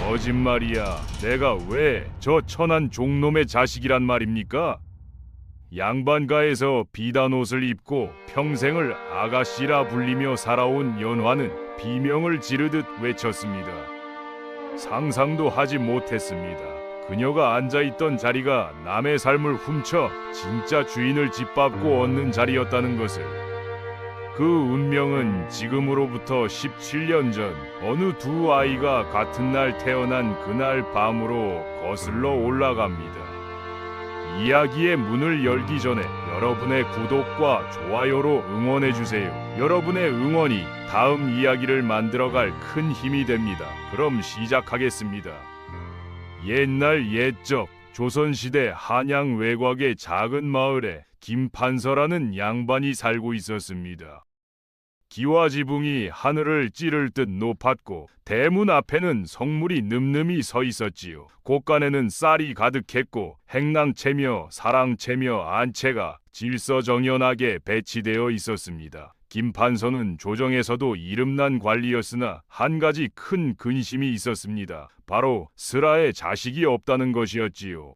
거짓말이야. 내가 왜 저 천한 종놈의 자식이란 말입니까? 양반가에서 비단 옷을 입고 평생을 아가씨라 불리며 살아온 연화는 비명을 지르듯 외쳤습니다. 상상도 하지 못했습니다. 그녀가 앉아있던 자리가 남의 삶을 훔쳐 진짜 주인을 짓밟고 얻는 자리였다는 것을. 그 운명은 지금으로부터 17년 전 어느 두 아이가 같은 날 태어난 그날 밤으로 거슬러 올라갑니다. 이야기의 문을 열기 전에 여러분의 구독과 좋아요로 응원해주세요. 여러분의 응원이 다음 이야기를 만들어갈 큰 힘이 됩니다. 그럼 시작하겠습니다. 옛날 옛적 조선시대 한양 외곽의 작은 마을에 김판서라는 양반이 살고 있었습니다. 기와지붕이 하늘을 찌를 듯 높았고 대문 앞에는 성물이 늠름히 서 있었지요. 곳간에는 쌀이 가득했고 행랑채며 사랑채며 안채가 질서정연하게 배치되어 있었습니다. 김판서는 조정에서도 이름난 관리였으나 한 가지 큰 근심이 있었습니다. 바로 슬아의 자식이 없다는 것이었지요.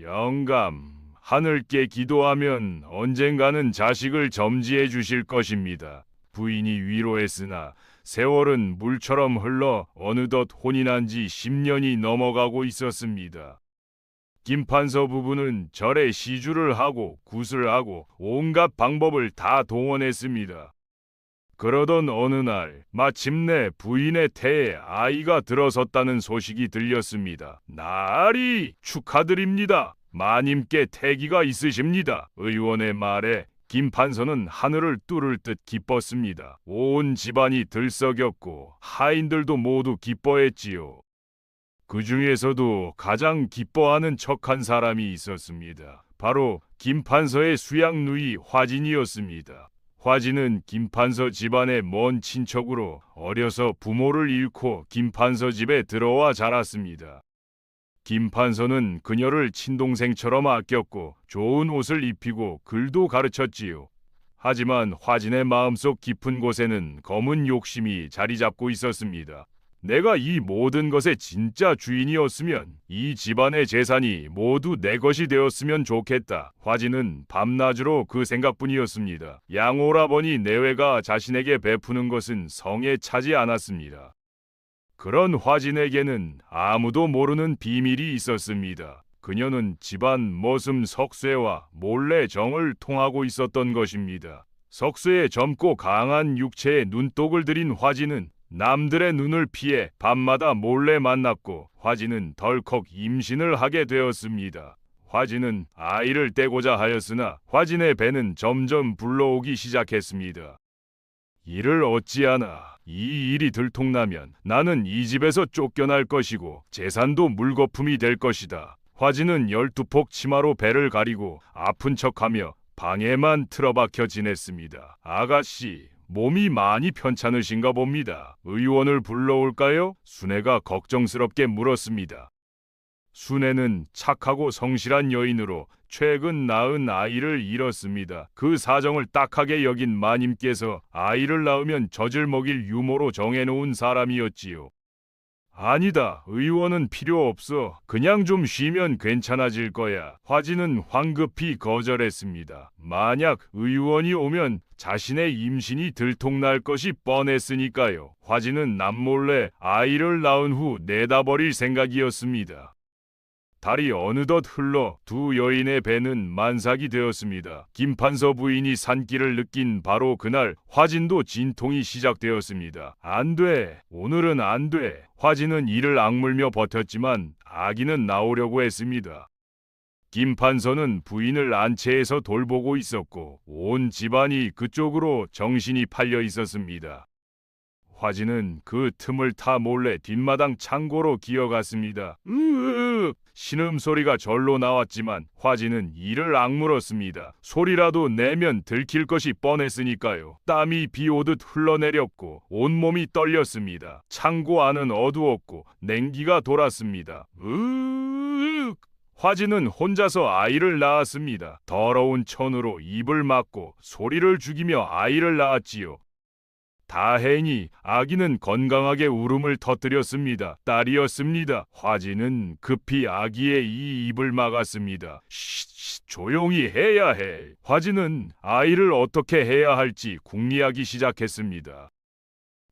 영감, 하늘께 기도하면 언젠가는 자식을 점지해 주실 것입니다. 부인이 위로했으나 세월은 물처럼 흘러 어느덧 혼이 난 지 10년이 넘어가고 있었습니다. 김판서 부부는 절에 시주를 하고 굿을 하고 온갖 방법을 다 동원했습니다. 그러던 어느 날 마침내 부인의 태에 아이가 들어섰다는 소식이 들렸습니다. 나리 축하드립니다. 마님께 태기가 있으십니다. 의원의 말에 김판서는 하늘을 뚫을 듯 기뻤습니다. 온 집안이 들썩였고 하인들도 모두 기뻐했지요. 그 중에서도 가장 기뻐하는 척한 사람이 있었습니다. 바로 김판서의 수양 누이 화진이었습니다. 화진은 김판서 집안의 먼 친척으로 어려서 부모를 잃고 김판서 집에 들어와 자랐습니다. 김판서는 그녀를 친동생처럼 아꼈고 좋은 옷을 입히고 글도 가르쳤지요. 하지만 화진의 마음속 깊은 곳에는 검은 욕심이 자리 잡고 있었습니다. 내가 이 모든 것의 진짜 주인이었으면 이 집안의 재산이 모두 내 것이 되었으면 좋겠다. 화진은 밤낮으로 그 생각뿐이었습니다. 양오라버니 내외가 자신에게 베푸는 것은 성에 차지 않았습니다. 그런 화진에게는 아무도 모르는 비밀이 있었습니다. 그녀는 집안 머슴 석쇠와 몰래 정을 통하고 있었던 것입니다. 석쇠의 젊고 강한 육체에 눈독을 들인 화진은 남들의 눈을 피해 밤마다 몰래 만났고 화진은 덜컥 임신을 하게 되었습니다. 화진은 아이를 떼고자 하였으나 화진의 배는 점점 불러오기 시작했습니다. 이를 어찌하나. 이 일이 들통나면 나는 이 집에서 쫓겨날 것이고 재산도 물거품이 될 것이다. 화진은 12폭 치마로 배를 가리고 아픈 척하며 방에만 틀어박혀 지냈습니다. 아가씨, 몸이 많이 편찮으신가 봅니다. 의원을 불러올까요? 순애가 걱정스럽게 물었습니다. 순애는 착하고 성실한 여인으로 최근 낳은 아이를 잃었습니다. 그 사정을 딱하게 여긴 마님께서 아이를 낳으면 젖을 먹일 유모로 정해놓은 사람이었지요. 아니다. 의원은 필요 없어. 그냥 좀 쉬면 괜찮아질 거야. 화진은 황급히 거절했습니다. 만약 의원이 오면 자신의 임신이 들통날 것이 뻔했으니까요. 화진은 남몰래 아이를 낳은 후 내다버릴 생각이었습니다. 달이 어느덧 흘러 두 여인의 배는 만삭이 되었습니다. 김판서 부인이 산기를 느낀 바로 그날 화진도 진통이 시작되었습니다. 안 돼. 오늘은 안 돼. 화진은 이를 악물며 버텼지만 아기는 나오려고 했습니다. 김판서는 부인을 안채에서 돌보고 있었고 온 집안이 그쪽으로 정신이 팔려 있었습니다. 화진은 그 틈을 타 몰래 뒷마당 창고로 기어갔습니다. 신음소리가 절로 나왔지만 화진은 이를 악물었습니다. 소리라도 내면 들킬 것이 뻔했으니까요. 땀이 비 오듯 흘러내렸고 온몸이 떨렸습니다. 창고 안은 어두웠고 냉기가 돌았습니다. 화진은 혼자서 아이를 낳았습니다. 더러운 천으로 입을 막고 소리를 죽이며 아이를 낳았지요. 다행히 아기는 건강하게 울음을 터뜨렸습니다. 딸이었습니다. 화진은 급히 아기의 이 입을 막았습니다. 조용히 해야 해. 화진은 아이를 어떻게 해야 할지 궁리하기 시작했습니다.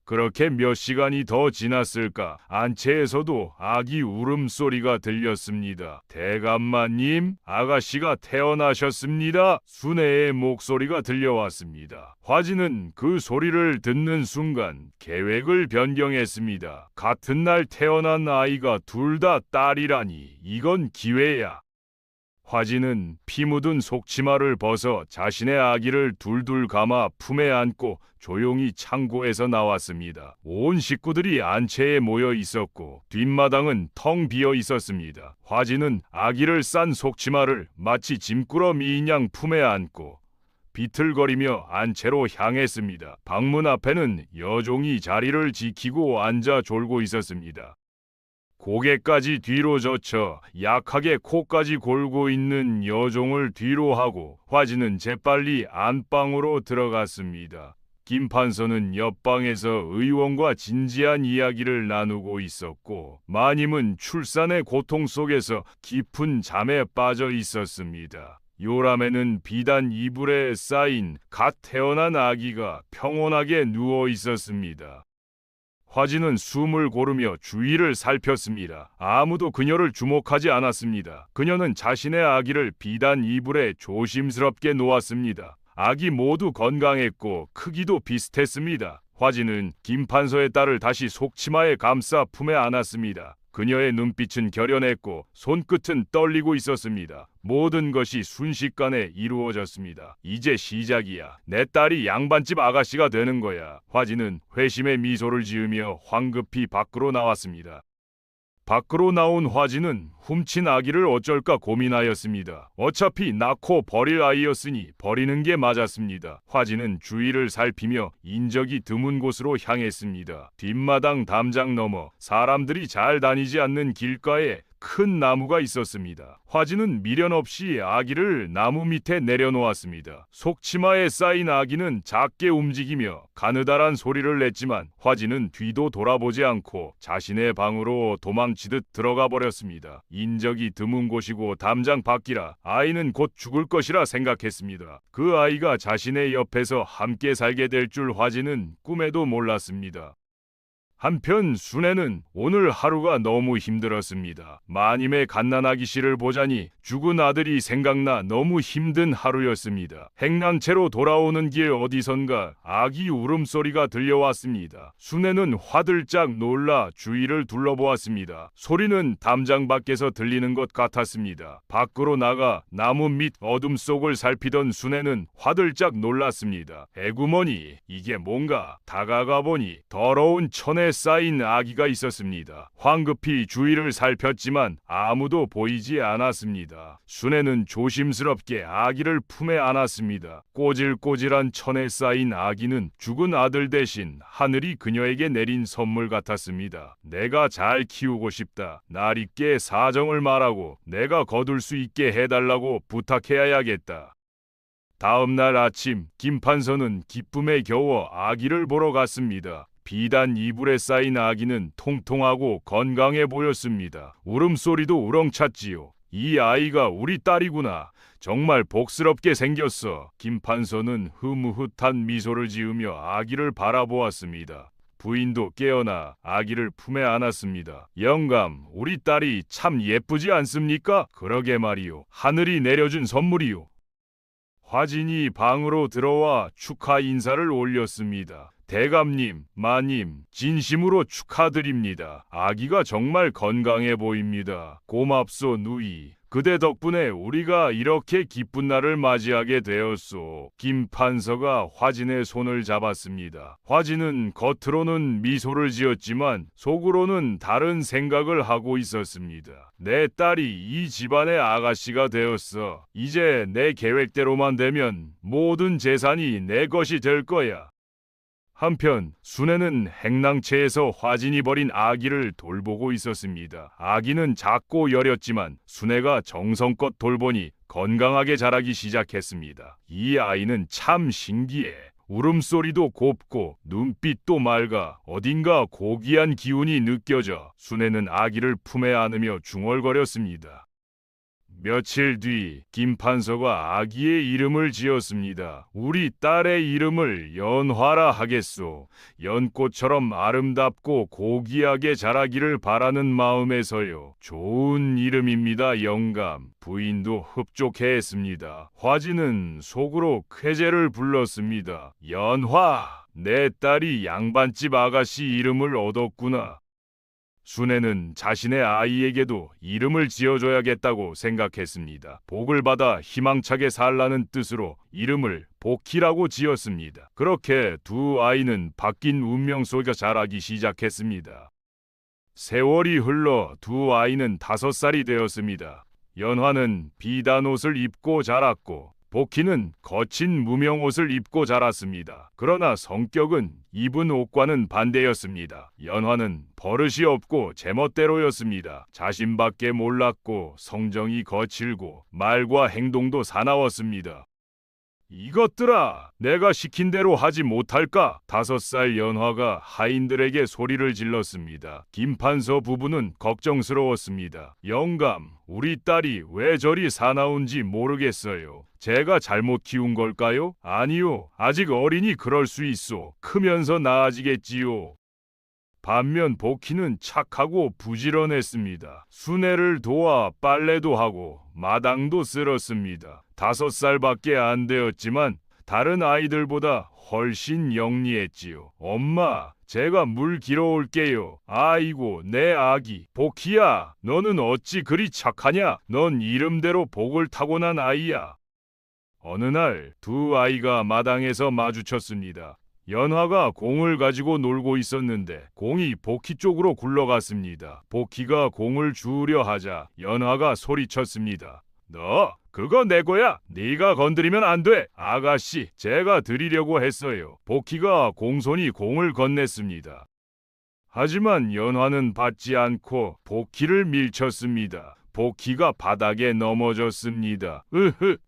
그렇게 몇 시간이 더 지났을까 안채에서도 아기 울음소리가 들렸습니다. 대감마님, 아가씨가 태어나셨습니다. 순애의 목소리가 들려왔습니다. 화진은 그 소리를 듣는 순간 계획을 변경했습니다. 같은 날 태어난 아이가 둘 다 딸이라니 이건 기회야. 화진은 피 묻은 속치마를 벗어 자신의 아기를 둘둘 감아 품에 안고 조용히 창고에서 나왔습니다. 온 식구들이 안채에 모여 있었고 뒷마당은 텅 비어 있었습니다. 화진은 아기를 싼 속치마를 마치 짐꾸러미인 양 품에 안고 비틀거리며 안채로 향했습니다. 방문 앞에는 여종이 자리를 지키고 앉아 졸고 있었습니다. 고개까지 뒤로 젖혀 약하게 코까지 골고 있는 여종을 뒤로 하고 화진은 재빨리 안방으로 들어갔습니다. 김판서는 옆방에서 의원과 진지한 이야기를 나누고 있었고 마님은 출산의 고통 속에서 깊은 잠에 빠져 있었습니다. 요람에는 비단 이불에 쌓인 갓 태어난 아기가 평온하게 누워 있었습니다. 화진은 숨을 고르며 주위를 살폈습니다. 아무도 그녀를 주목하지 않았습니다. 그녀는 자신의 아기를 비단 이불에 조심스럽게 놓았습니다. 아기 모두 건강했고 크기도 비슷했습니다. 화진은 김판서의 딸을 다시 속치마에 감싸 품에 안았습니다. 그녀의 눈빛은 결연했고 손끝은 떨리고 있었습니다. 모든 것이 순식간에 이루어졌습니다. 이제 시작이야. 내 딸이 양반집 아가씨가 되는 거야. 화진은 회심의 미소를 지으며 황급히 밖으로 나왔습니다. 밖으로 나온 화진은 훔친 아기를 어쩔까 고민하였습니다. 어차피 낳고 버릴 아이였으니 버리는 게 맞았습니다. 화진은 주위를 살피며 인적이 드문 곳으로 향했습니다. 뒷마당 담장 너머 사람들이 잘 다니지 않는 길가에 큰 나무가 있었습니다. 화진은 미련 없이 아기를 나무 밑에 내려놓았습니다. 속치마에 쌓인 아기는 작게 움직이며 가느다란 소리를 냈지만 화진은 뒤도 돌아보지 않고 자신의 방으로 도망치듯 들어가 버렸습니다. 인적이 드문 곳이고 담장 밖이라 아이는 곧 죽을 것이라 생각했습니다. 그 아이가 자신의 옆에서 함께 살게 될 줄 화진은 꿈에도 몰랐습니다. 한편 순애는 오늘 하루가 너무 힘들었습니다. 마님의 갓난아기 씨를 보자니 죽은 아들이 생각나 너무 힘든 하루였습니다. 행랑채로 돌아오는 길 어디선가 아기 울음소리가 들려왔습니다. 순애는 화들짝 놀라 주위를 둘러보았습니다. 소리는 담장 밖에서 들리는 것 같았습니다. 밖으로 나가 나무 밑 어둠 속을 살피던 순애는 화들짝 놀랐습니다. 에구머니, 이게 뭔가? 다가가 보니 더러운 천에 쌓인 아기가 있었습니다. 황급히 주위를 살폈지만 아무도 보이지 않았습니다. 순애는 조심스럽게 아기를 품에 안았습니다. 꼬질꼬질한 천에 쌓인 아기는 죽은 아들 대신 하늘이 그녀에게 내린 선물 같았습니다. 내가 잘 키우고 싶다. 날 있게 사정을 말하고 내가 거둘 수 있게 해달라고 부탁해야겠다. 다음 날 아침 김판서는 기쁨에 겨워 아기를 보러 갔습니다. 비단 이불에 쌓인 아기는 통통하고 건강해 보였습니다. 울음소리도 우렁찼지요. 이 아이가 우리 딸이구나. 정말 복스럽게 생겼어. 김판서는 흐뭇한 미소를 지으며 아기를 바라보았습니다. 부인도 깨어나 아기를 품에 안았습니다. 영감, 우리 딸이 참 예쁘지 않습니까? 그러게 말이요. 하늘이 내려준 선물이요. 화진이 방으로 들어와 축하 인사를 올렸습니다. 대감님, 마님, 진심으로 축하드립니다. 아기가 정말 건강해 보입니다. 고맙소, 누이. 그대 덕분에 우리가 이렇게 기쁜 날을 맞이하게 되었소. 김판서가 화진의 손을 잡았습니다. 화진은 겉으로는 미소를 지었지만 속으로는 다른 생각을 하고 있었습니다. 내 딸이 이 집안의 아가씨가 되었어. 이제 내 계획대로만 되면 모든 재산이 내 것이 될 거야. 한편 순애는 행랑채에서 화진이 버린 아기를 돌보고 있었습니다. 아기는 작고 여렸지만 순애가 정성껏 돌보니 건강하게 자라기 시작했습니다. 이 아이는 참 신기해. 울음소리도 곱고 눈빛도 맑아 어딘가 고귀한 기운이 느껴져 순애는 아기를 품에 안으며 중얼거렸습니다. 며칠 뒤 김판서가 아기의 이름을 지었습니다. 우리 딸의 이름을 연화라 하겠소. 연꽃처럼 아름답고 고귀하게 자라기를 바라는 마음에서요. 좋은 이름입니다, 영감. 부인도 흡족해했습니다. 화진은 속으로 쾌재를 불렀습니다. 연화, 내 딸이 양반집 아가씨 이름을 얻었구나. 순애는 자신의 아이에게도 이름을 지어줘야겠다고 생각했습니다. 복을 받아 희망차게 살라는 뜻으로 이름을 복희라고 지었습니다. 그렇게 두 아이는 바뀐 운명 속에 자라기 시작했습니다. 세월이 흘러 두 아이는 5살이 되었습니다. 연화는 비단 옷을 입고 자랐고 복희는 거친 무명 옷을 입고 자랐습니다. 그러나 성격은 입은 옷과는 반대였습니다. 연화는 버릇이 없고 제멋대로였습니다. 자신밖에 몰랐고 성정이 거칠고 말과 행동도 사나웠습니다. 이것들아, 내가 시킨 대로 하지 못할까? 5살 연화가 하인들에게 소리를 질렀습니다. 김판서 부부는 걱정스러웠습니다. 영감, 우리 딸이 왜 저리 사나운지 모르겠어요. 제가 잘못 키운 걸까요? 아니요, 아직 어리니 그럴 수 있어. 크면서 나아지겠지요. 반면 복희는 착하고 부지런했습니다. 순애를 도와 빨래도 하고 마당도 쓸었습니다. 5살밖에 안 되었지만 다른 아이들보다 훨씬 영리했지요. 엄마, 제가 물 길어올게요. 아이고, 내 아기. 복희야, 너는 어찌 그리 착하냐? 넌 이름대로 복을 타고난 아이야. 어느 날 두 아이가 마당에서 마주쳤습니다. 연화가 공을 가지고 놀고 있었는데 공이 복희 쪽으로 굴러갔습니다. 복희가 공을 주우려 하자 연화가 소리쳤습니다. 너 그거 내 거야. 네가 건드리면 안 돼. 아가씨, 제가 드리려고 했어요. 복희가 공손히 공을 건넸습니다. 하지만 연화는 받지 않고 복희를 밀쳤습니다. 복희가 바닥에 넘어졌습니다.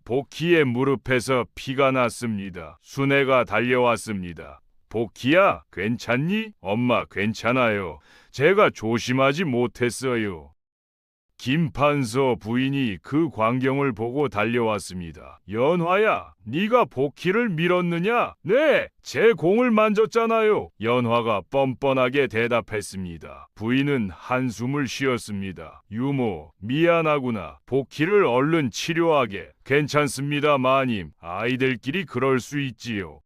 복희의 무릎에서 피가 났습니다. 순애가 달려왔습니다. 복희야, 괜찮니? 엄마, 괜찮아요. 제가 조심하지 못했어요. 김판서 부인이 그 광경을 보고 달려왔습니다. 연화야, 네가 복희를 밀었느냐? 네, 제 공을 만졌잖아요. 연화가 뻔뻔하게 대답했습니다. 부인은 한숨을 쉬었습니다. 유모, 미안하구나. 복희를 얼른 치료하게. 괜찮습니다, 마님. 아이들끼리 그럴 수 있지요.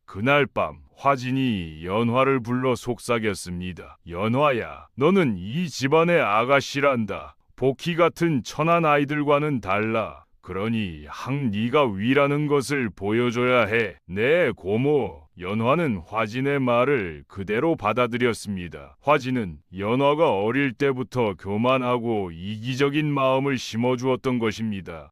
그날 밤 화진이 연화를 불러 속삭였습니다. 연화야, 너는 이 집안의 아가씨란다. 복희 같은 천한 아이들과는 달라. 그러니 네가 위라는 것을 보여줘야 해. 네, 고모. 연화는 화진의 말을 그대로 받아들였습니다. 화진은 연화가 어릴 때부터 교만하고 이기적인 마음을 심어주었던 것입니다.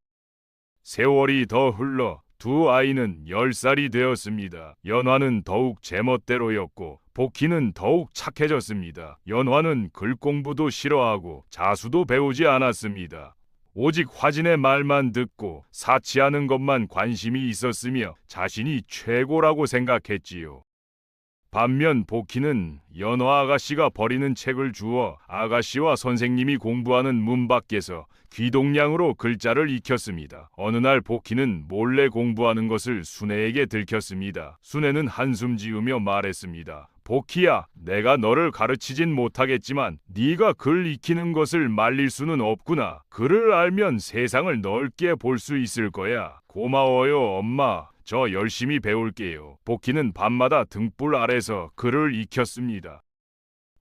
세월이 더 흘러 두 아이는 10살이 되었습니다. 연화는 더욱 제멋대로였고 복희는 더욱 착해졌습니다. 연화는 글 공부도 싫어하고 자수도 배우지 않았습니다. 오직 화진의 말만 듣고 사치하는 것만 관심이 있었으며 자신이 최고라고 생각했지요. 반면 복희는 연화 아가씨가 버리는 책을 주어 아가씨와 선생님이 공부하는 문 밖에서 귀동냥으로 글자를 익혔습니다. 어느 날 복희는 몰래 공부하는 것을 순애에게 들켰습니다. 순애는 한숨 지으며 말했습니다. 복희야, 내가 너를 가르치진 못하겠지만 네가 글 익히는 것을 말릴 수는 없구나. 글을 알면 세상을 넓게 볼 수 있을 거야. 고마워요, 엄마. 저 열심히 배울게요. 복희는 밤마다 등불 아래서 글을 익혔습니다.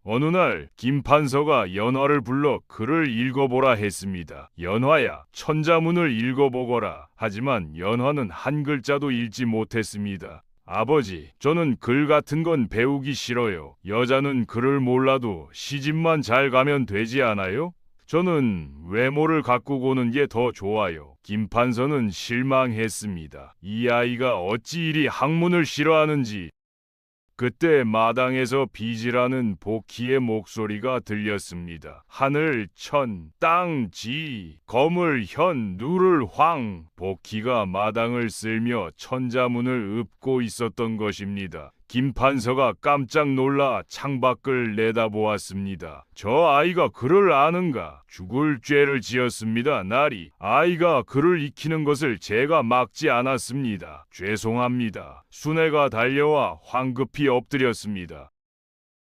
어느 날 김판서가 연화를 불러 글을 읽어보라 했습니다. 연화야, 천자문을 읽어보거라. 하지만 연화는 한 글자도 읽지 못했습니다. 아버지, 저는 글 같은 건 배우기 싫어요. 여자는 글을 몰라도 시집만 잘 가면 되지 않아요? 저는 외모를 가꾸고는 게 더 좋아요. 김판서는 실망했습니다. 이 아이가 어찌 이리 학문을 싫어하는지. 그때 마당에서 비지라는 복희의 목소리가 들렸습니다. 하늘 천, 땅 지, 거물 현, 누를 황. 복희가 마당을 쓸며 천자문을 읊고 있었던 것입니다. 김판서가 깜짝 놀라 창밖을 내다보았습니다. 저 아이가 글을 아는가? 죽을 죄를 지었습니다. 나리. 아이가 글을 익히는 것을 제가 막지 않았습니다. 죄송합니다. 순애가 달려와 황급히 엎드렸습니다.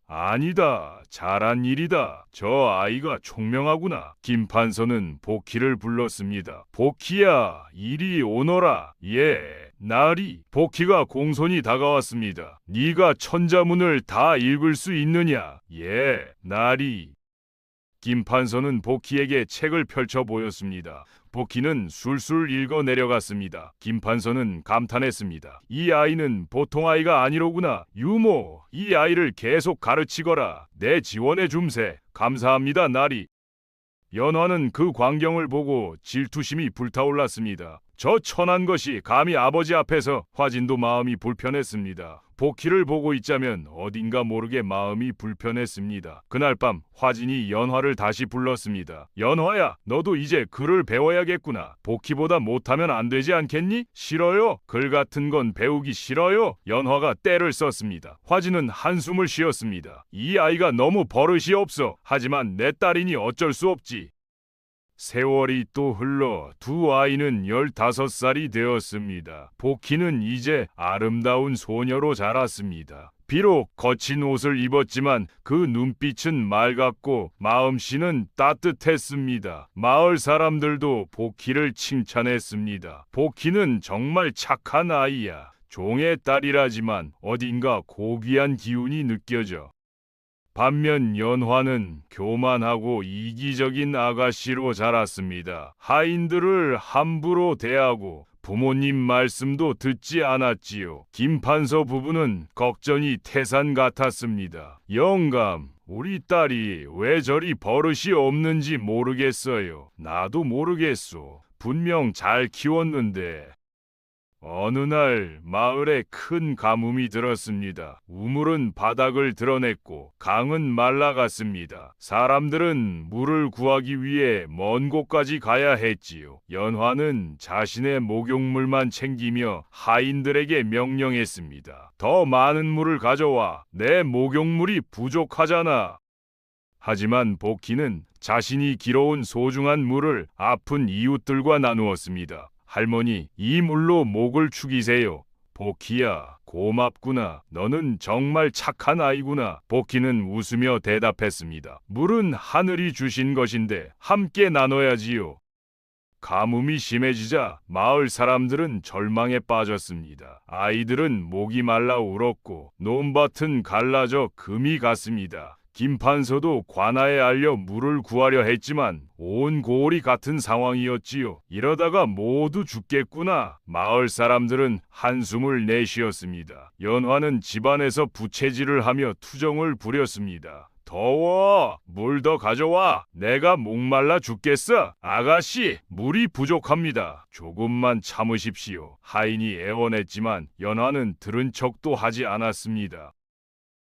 아니다. 잘한 일이다. 저 아이가 총명하구나. 김판서는 복희를 불렀습니다. 복희야, 이리 오너라. 예, 나리. 복희가 공손히 다가왔습니다. 네가 천자문을 다 읽을 수 있느냐? 예, 나리. 김판서는 복희에게 책을 펼쳐 보였습니다. 복희는 술술 읽어 내려갔습니다. 김판서는 감탄했습니다. 이 아이는 보통 아이가 아니로구나. 유모, 이 아이를 계속 가르치거라. 내 지원해 줌세. 감사합니다, 나리. 연화는 그 광경을 보고 질투심이 불타올랐습니다. 저 천한 것이 감히 아버지 앞에서. 화진도 마음이 불편했습니다. 복희를 보고 있자면 어딘가 모르게 마음이 불편했습니다. 그날 밤 화진이 연화를 다시 불렀습니다. 연화야, 너도 이제 글을 배워야겠구나. 복희보다 못하면 안 되지 않겠니? 싫어요. 글 같은 건 배우기 싫어요. 연화가 떼를 썼습니다. 화진은 한숨을 쉬었습니다. 이 아이가 너무 버릇이 없어. 하지만 내 딸이니 어쩔 수 없지. 세월이 또 흘러 두 아이는 15살이 되었습니다. 복희는 이제 아름다운 소녀로 자랐습니다. 비록 거친 옷을 입었지만 그 눈빛은 맑았고 마음씨는 따뜻했습니다. 마을 사람들도 복희를 칭찬했습니다. 복희는 정말 착한 아이야. 종의 딸이라지만 어딘가 고귀한 기운이 느껴져. 반면 연화는 교만하고 이기적인 아가씨로 자랐습니다. 하인들을 함부로 대하고 부모님 말씀도 듣지 않았지요. 김판서 부부는 걱정이 태산 같았습니다. 영감, 우리 딸이 왜 저리 버릇이 없는지 모르겠어요. 나도 모르겠소. 분명 잘 키웠는데. 어느 날 마을에 큰 가뭄이 들었습니다. 우물은 바닥을 드러냈고 강은 말라갔습니다. 사람들은 물을 구하기 위해 먼 곳까지 가야 했지요. 연화는 자신의 목욕물만 챙기며 하인들에게 명령했습니다. 더 많은 물을 가져와. 내 목욕물이 부족하잖아. 하지만 복희는 자신이 길어온 소중한 물을 아픈 이웃들과 나누었습니다. 할머니, 이 물로 목을 축이세요. 복희야, 고맙구나. 너는 정말 착한 아이구나. 복희는 웃으며 대답했습니다. 물은 하늘이 주신 것인데 함께 나눠야지요. 가뭄이 심해지자 마을 사람들은 절망에 빠졌습니다. 아이들은 목이 말라 울었고 논밭은 갈라져 금이 갔습니다. 김판서도 관아에 알려 물을 구하려 했지만 온 고을이 같은 상황이었지요. 이러다가 모두 죽겠구나. 마을 사람들은 한숨을 내쉬었습니다. 연화는 집안에서 부채질을 하며 투정을 부렸습니다. 더워! 물 더 가져와! 내가 목말라 죽겠어! 아가씨, 물이 부족합니다. 조금만 참으십시오. 하인이 애원했지만 연화는 들은 척도 하지 않았습니다.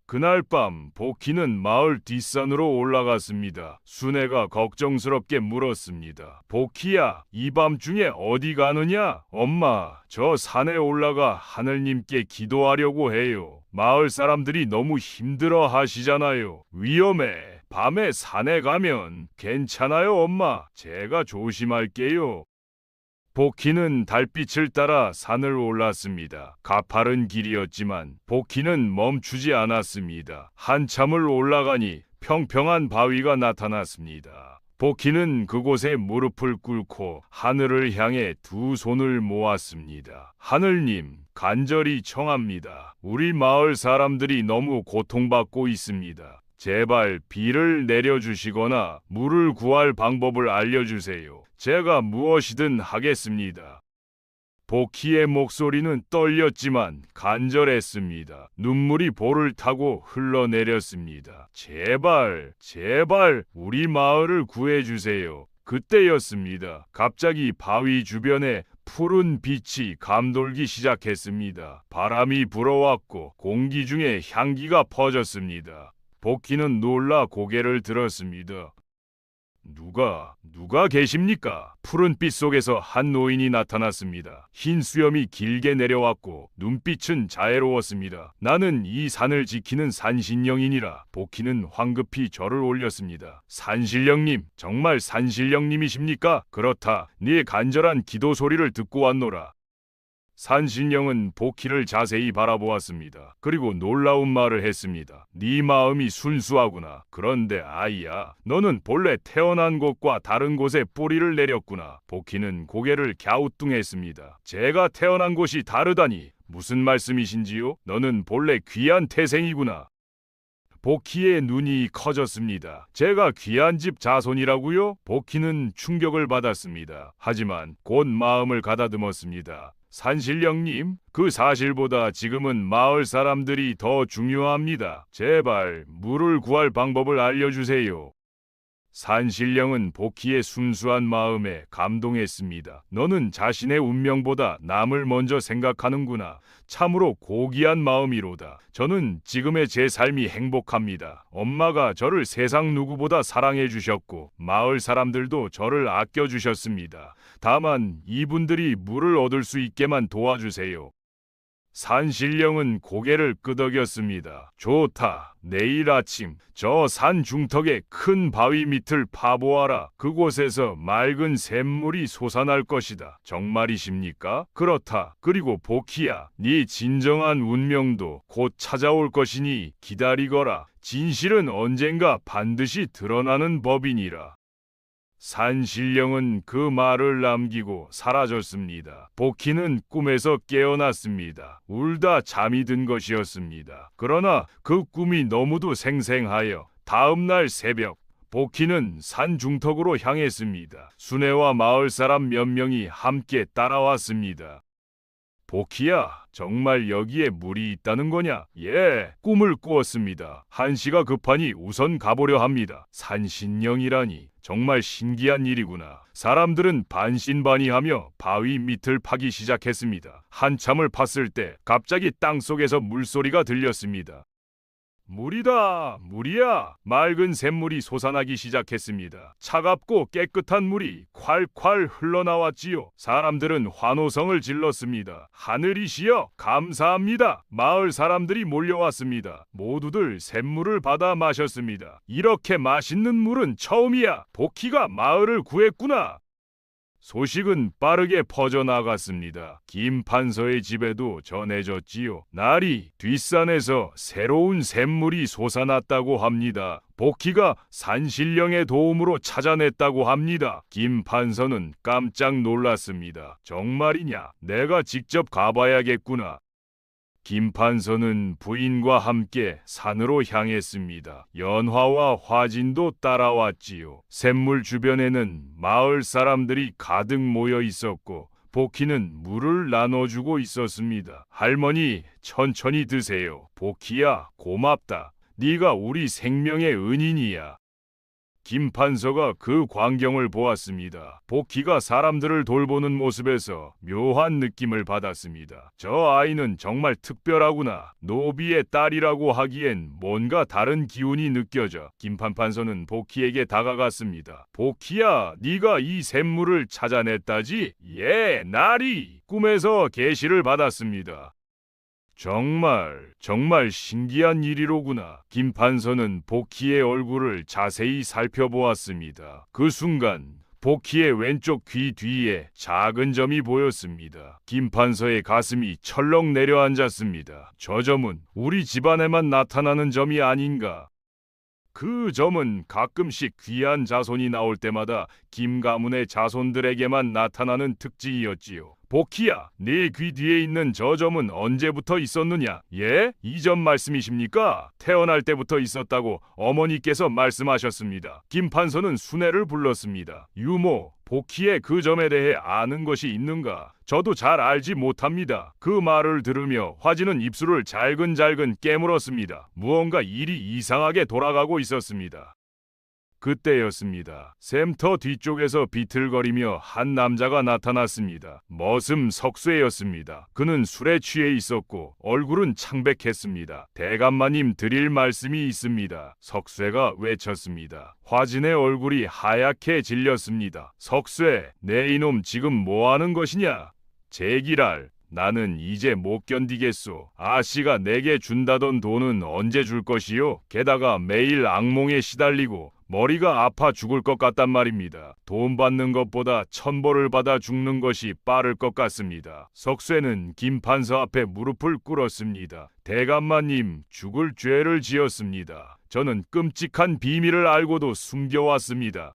그날 밤 복희는 마을 뒷산으로 올라갔습니다. 순애가 걱정스럽게 물었습니다. 복희야, 이 밤중에 어디 가느냐? 엄마, 저 산에 올라가 하늘님께 기도하려고 해요. 마을 사람들이 너무 힘들어 하시잖아요. 위험해. 밤에 산에 가면 괜찮아요, 엄마. 제가 조심할게요. 복희는 달빛을 따라 산을 올랐습니다. 가파른 길이었지만 복희는 멈추지 않았습니다. 한참을 올라가니 평평한 바위가 나타났습니다. 복희는 그곳에 무릎을 꿇고 하늘을 향해 두 손을 모았습니다. 하늘님, 간절히 청합니다. 우리 마을 사람들이 너무 고통받고 있습니다. 제발 비를 내려주시거나 물을 구할 방법을 알려주세요. 제가 무엇이든 하겠습니다. 복희의 목소리는 떨렸지만 간절했습니다. 눈물이 볼을 타고 흘러내렸습니다. 제발, 제발 우리 마을을 구해주세요. 그때였습니다. 갑자기 바위 주변에 푸른 빛이 감돌기 시작했습니다. 바람이 불어왔고 공기 중에 향기가 퍼졌습니다. 복희는 놀라 고개를 들었습니다. 누가 계십니까? 푸른빛 속에서 한 노인이 나타났습니다. 흰 수염이 길게 내려왔고 눈빛은 자애로웠습니다. 나는 이 산을 지키는 산신령이니라. 복희는 황급히 절을 올렸습니다. 산신령님, 정말 산신령님이십니까? 그렇다. 네 간절한 기도 소리를 듣고 왔노라. 산신령은 복희를 자세히 바라보았습니다. 그리고 놀라운 말을 했습니다. 네 마음이 순수하구나. 그런데 아이야, 너는 본래 태어난 곳과 다른 곳에 뿌리를 내렸구나. 복희는 고개를 갸우뚱했습니다. 제가 태어난 곳이 다르다니 무슨 말씀이신지요? 너는 본래 귀한 태생이구나. 복희의 눈이 커졌습니다. 제가 귀한 집 자손이라고요? 복희는 충격을 받았습니다. 하지만 곧 마음을 가다듬었습니다. 산신령님, 그 사실보다 지금은 마을 사람들이 더 중요합니다. 제발 물을 구할 방법을 알려주세요. 산신령은 복희의 순수한 마음에 감동했습니다. 너는 자신의 운명보다 남을 먼저 생각하는구나. 참으로 고귀한 마음이로다. 저는 지금의 제 삶이 행복합니다. 엄마가 저를 세상 누구보다 사랑해 주셨고 마을 사람들도 저를 아껴 주셨습니다. 다만 이분들이 물을 얻을 수 있게만 도와주세요. 산신령은 고개를 끄덕였습니다. 좋다. 내일 아침 저 산 중턱의 큰 바위 밑을 파보아라. 그곳에서 맑은 샘물이 솟아날 것이다. 정말이십니까? 그렇다. 그리고 복희야, 네 진정한 운명도 곧 찾아올 것이니 기다리거라. 진실은 언젠가 반드시 드러나는 법이니라. 산신령은 그 말을 남기고 사라졌습니다. 복희는 꿈에서 깨어났습니다. 울다 잠이 든 것이었습니다. 그러나 그 꿈이 너무도 생생하여 다음 날 새벽 복희는 산 중턱으로 향했습니다. 수레와 마을 사람 몇 명이 함께 따라왔습니다. 복희야, 정말 여기에 물이 있다는 거냐? 예, 꿈을 꾸었습니다. 한시가 급하니 우선 가보려 합니다. 산신령이라니 정말 신기한 일이구나. 사람들은 반신반의하며 바위 밑을 파기 시작했습니다. 한참을 팠을 때 갑자기 땅속에서 물소리가 들렸습니다. 물이다, 물이야. 맑은 샘물이 솟아나기 시작했습니다. 차갑고 깨끗한 물이 콸콸 흘러나왔지요. 사람들은 환호성을 질렀습니다. 하늘이시여, 감사합니다. 마을 사람들이 몰려왔습니다. 모두들 샘물을 받아 마셨습니다. 이렇게 맛있는 물은 처음이야. 복희가 마을을 구했구나. 소식은 빠르게 퍼져나갔습니다. 김판서의 집에도 전해졌지요. 날이 뒷산에서 새로운 샘물이 솟아났다고 합니다. 복희가 산신령의 도움으로 찾아냈다고 합니다. 김판서는 깜짝 놀랐습니다. 정말이냐? 내가 직접 가봐야겠구나. 김판서는 부인과 함께 산으로 향했습니다. 연화와 화진도 따라왔지요. 샘물 주변에는 마을 사람들이 가득 모여 있었고 복희는 물을 나눠주고 있었습니다. 할머니, 천천히 드세요. 복희야, 고맙다. 네가 우리 생명의 은인이야. 김판서가 그 광경을 보았습니다. 복희가 사람들을 돌보는 모습에서 묘한 느낌을 받았습니다. 저 아이는 정말 특별하구나. 노비의 딸이라고 하기엔 뭔가 다른 기운이 느껴져. 김판서는 복희에게 다가갔습니다. 복희야, 네가 이 샘물을 찾아냈다지? 예, 날이 꿈에서 계시를 받았습니다. 정말 신기한 일이로구나. 김판서는 복희의 얼굴을 자세히 살펴보았습니다. 그 순간 복희의 왼쪽 귀 뒤에 작은 점이 보였습니다. 김판서의 가슴이 철렁 내려앉았습니다. 저 점은 우리 집안에만 나타나는 점이 아닌가. 그 점은 가끔씩 귀한 자손이 나올 때마다 김 가문의 자손들에게만 나타나는 특징이었지요. 복희야, 네 귀 뒤에 있는 저 점은 언제부터 있었느냐? 예? 이 점 말씀이십니까? 태어날 때부터 있었다고 어머니께서 말씀하셨습니다. 김판서는 순애를 불렀습니다. 유모, 복희의 그 점에 대해 아는 것이 있는가? 저도 잘 알지 못합니다. 그 말을 들으며 화진은 입술을 잘근잘근 깨물었습니다. 무언가 일이 이상하게 돌아가고 있었습니다. 그때였습니다. 샘터 뒤쪽에서 비틀거리며 한 남자가 나타났습니다. 머슴 석쇠였습니다. 그는 술에 취해 있었고 얼굴은 창백했습니다. 대감마님 드릴 말씀이 있습니다. 석쇠가 외쳤습니다. 화진의 얼굴이 하얗게 질렸습니다. 석쇠, 내 이놈 지금 뭐하는 것이냐? 제기랄. 나는 이제 못 견디겠소. 아씨가 내게 준다던 돈은 언제 줄 것이요? 게다가 매일 악몽에 시달리고 머리가 아파 죽을 것 같단 말입니다. 돈 받는 것보다 천벌을 받아 죽는 것이 빠를 것 같습니다. 석쇠는 김판서 앞에 무릎을 꿇었습니다. 대감마님, 죽을 죄를 지었습니다. 저는 끔찍한 비밀을 알고도 숨겨왔습니다.